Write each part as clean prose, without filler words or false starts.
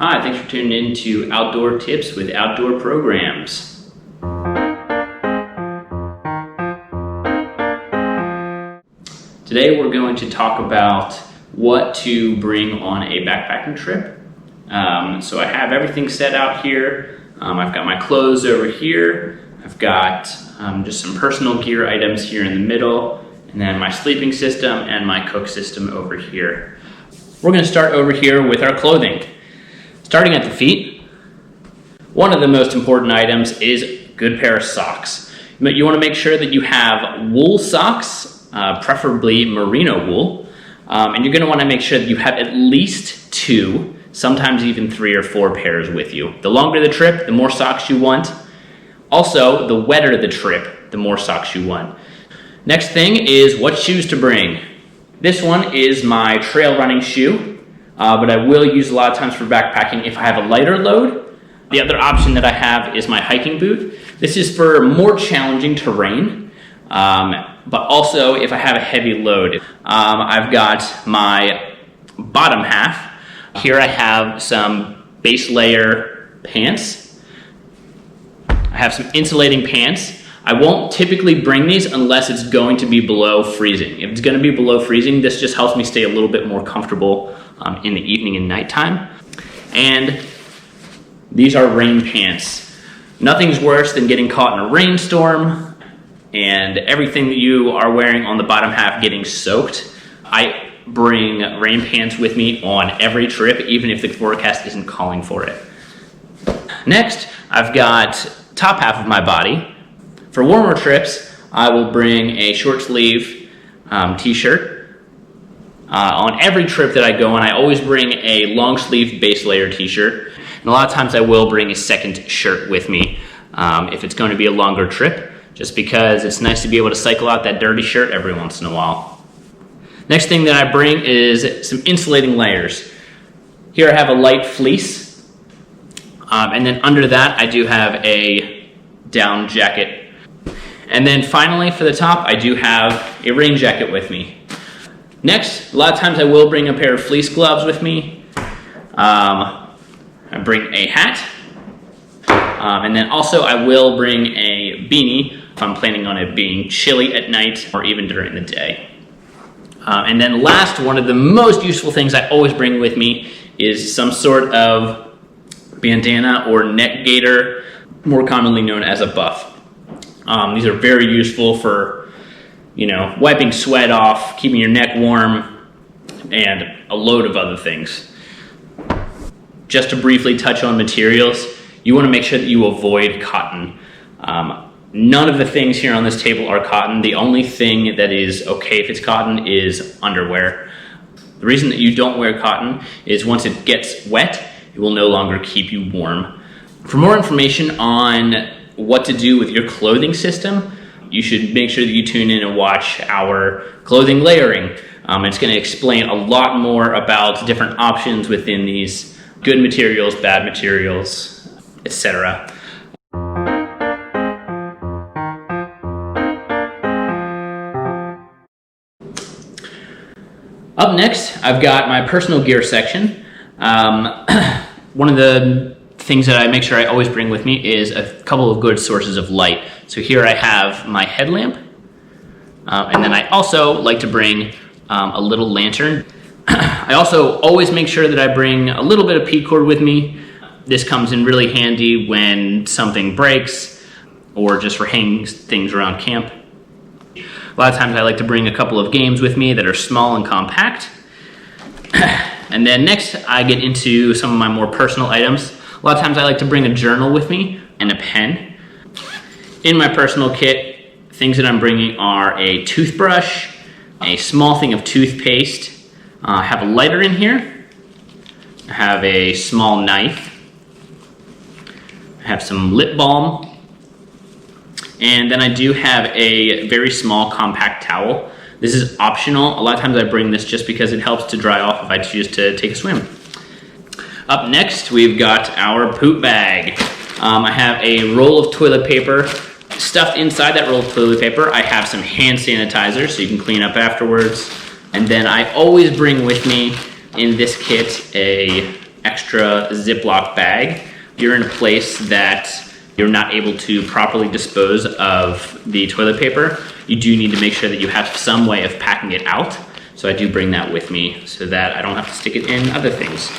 Hi, thanks for tuning in to Outdoor Tips with Outdoor Programs. Today we're going to talk about what to bring on a backpacking trip. So I have everything set out here. I've got my clothes over here. I've got just some personal gear items here in the middle, and then my sleeping system and my cook system over here. We're going to start over here with our clothing. Starting at the feet, one of the most important items is a good pair of socks. You want to make sure that you have wool socks, preferably merino wool, and you're going to want to make sure that you have at least 2, sometimes even 3 or 4 pairs with you. The longer the trip, the more socks you want. Also, the wetter the trip, the more socks you want. Next thing is what shoes to bring. This one is my trail running shoe. But I will use a lot of times for backpacking if I have a lighter load. The other option that I have is my hiking boot. This is for more challenging terrain, but also if I have a heavy load. I've got my bottom half. Here I have some base layer pants. I have some insulating pants. I won't typically bring these unless it's going to be below freezing. If it's going to be below freezing, this just helps me stay a little bit more comfortable in the evening and nighttime. And these are rain pants. Nothing's worse than getting caught in a rainstorm and everything that you are wearing on the bottom half getting soaked. I bring rain pants with me on every trip, even if the forecast isn't calling for it. Next, I've got top half of my body. For warmer trips, I will bring a short sleeve t-shirt. On every trip that I go on, I always bring a long sleeve base layer t-shirt. And a lot of times I will bring a second shirt with me if it's going to be a longer trip, just because it's nice to be able to cycle out that dirty shirt every once in a while. Next thing that I bring is some insulating layers. Here I have a light fleece. And then under that, I do have a down jacket. And then finally, for the top, I do have a rain jacket with me. Next, a lot of times I will bring a pair of fleece gloves with me. I bring a hat. And then also I will bring a beanie if I'm planning on it being chilly at night or even during the day. And then last, one of the most useful things I always bring with me is some sort of bandana or neck gaiter, more commonly known as a buff. These are very useful for, wiping sweat off, keeping your neck warm, and a load of other things. Just to briefly touch on materials, you want to make sure that you avoid cotton. None of the things here on this table are cotton. The only thing that is okay if it's cotton is underwear. The reason that you don't wear cotton is once it gets wet, it will no longer keep you warm. For more information on what to do with your clothing system, you should make sure that you tune in and watch our clothing layering. It's going to explain a lot more about different options within these good materials, bad materials, etc. Up next, I've got my personal gear section. One of the things that I make sure I always bring with me is a couple of good sources of light. So here I have my headlamp, and then I also like to bring a little lantern. I also always make sure that I bring a little bit of P-cord with me. This comes in really handy when something breaks or just for hanging things around camp. A lot of times I like to bring a couple of games with me that are small and compact. And then next I get into some of my more personal items. A lot of times I like to bring a journal with me and a pen. In my personal kit, things that I'm bringing are a toothbrush, a small thing of toothpaste. I have a lighter in here. I have a small knife. I have some lip balm. And then I do have a very small compact towel. This is optional. A lot of times I bring this just because it helps to dry off if I choose to take a swim. Up next, we've got our poop bag. I have a roll of toilet paper. Stuffed inside that roll of toilet paper, I have some hand sanitizer so you can clean up afterwards. And then I always bring with me in this kit a extra extra Ziploc bag. If you're in a place that you're not able to properly dispose of the toilet paper, you do need to make sure that you have some way of packing it out. So I do bring that with me so that I don't have to stick it in other things.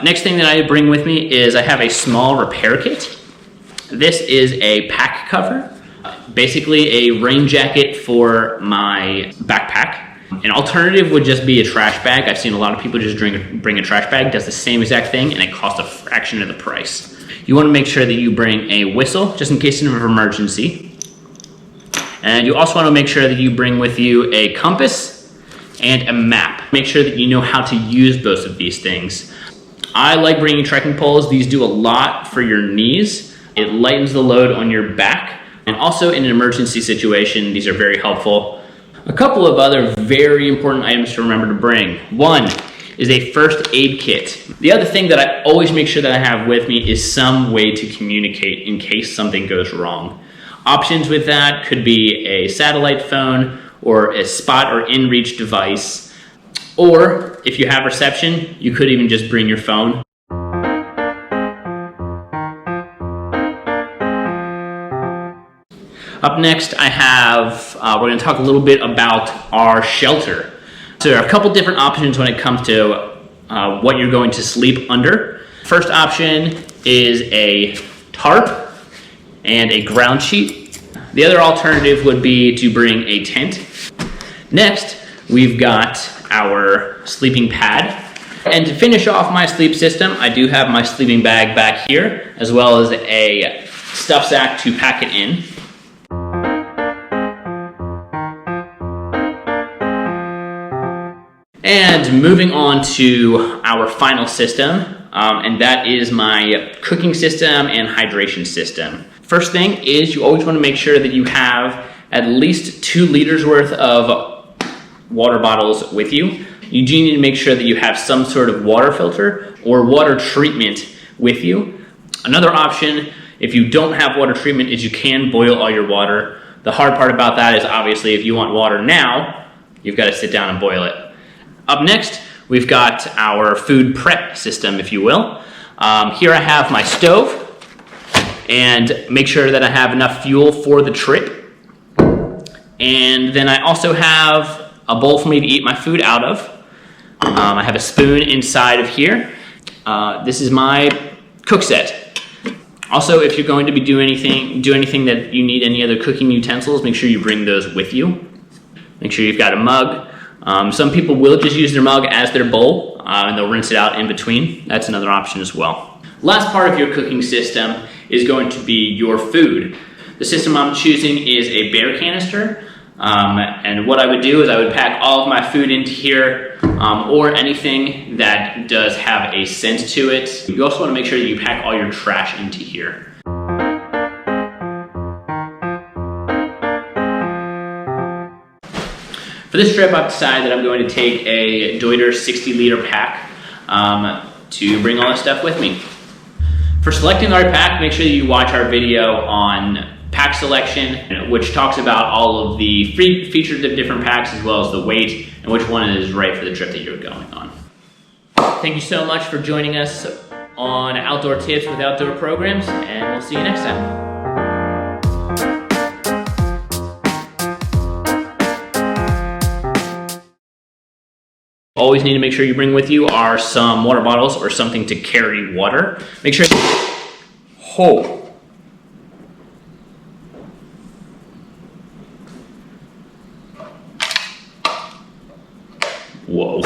Next thing that I bring with me is I have a small repair kit. This is a pack cover, basically a rain jacket for my backpack. An alternative would just be a trash bag. I've seen a lot of people just bring a trash bag, does the same exact thing, and it costs a fraction of the price. You want to make sure that you bring a whistle, just in case of an emergency. And you also want to make sure that you bring with you a compass and a map. Make sure that you know how to use both of these things. I like bringing trekking poles. These do a lot for your knees. It lightens the load on your back. And also in an emergency situation, these are very helpful. A couple of other very important items to remember to bring. One is a first aid kit. The other thing that I always make sure that I have with me is some way to communicate in case something goes wrong. Options with that could be a satellite phone or a spot or in-reach device. Or if you have reception, you could even just bring your phone. Up next, I have, we're going to talk a little bit about our shelter. So there are a couple different options when it comes to what you're going to sleep under. First option is a tarp and a ground sheet. The other alternative would be to bring a tent. Next, we've got our sleeping pad. And to finish off my sleep system, I do have my sleeping bag back here, as well as a stuff sack to pack it in. And moving on to our final system, and that is my cooking system and hydration system. First thing is you always want to make sure that you have at least 2 liters worth of water bottles with you. You do need to make sure that you have some sort of water filter or water treatment with you. Another option, if you don't have water treatment, is you can boil all your water. The hard part about that is obviously if you want water now, you've got to sit down and boil it. Up next, we've got our food prep system, if you will. Here I have my stove, and make sure that I have enough fuel for the trip. And then I also have a bowl for me to eat my food out of. I have a spoon inside of here. This is my cook set. Also, if you're going to be do anything that you need any other cooking utensils, make sure you bring those with you. Make sure you've got a mug. Some people will just use their mug as their bowl, and they'll rinse it out in between. That's another option as well. Last part of your cooking system is going to be your food. The system I'm choosing is a bear canister, and what I would do is I would pack all of my food into here, or anything that does have a scent to it. You also want to make sure that you pack all your trash into here. For this trip, I've decided that I'm going to take a Deuter 60-liter pack to bring all this stuff with me. For selecting the right pack, make sure that you watch our video on pack selection, which talks about all of the features of different packs as well as the weight and which one is right for the trip that you're going on. Thank you so much for joining us on Outdoor Tips with Outdoor Programs, and we'll see you next time. Always need to make sure you bring with you are some water bottles or something to carry water. Make sure Whoa.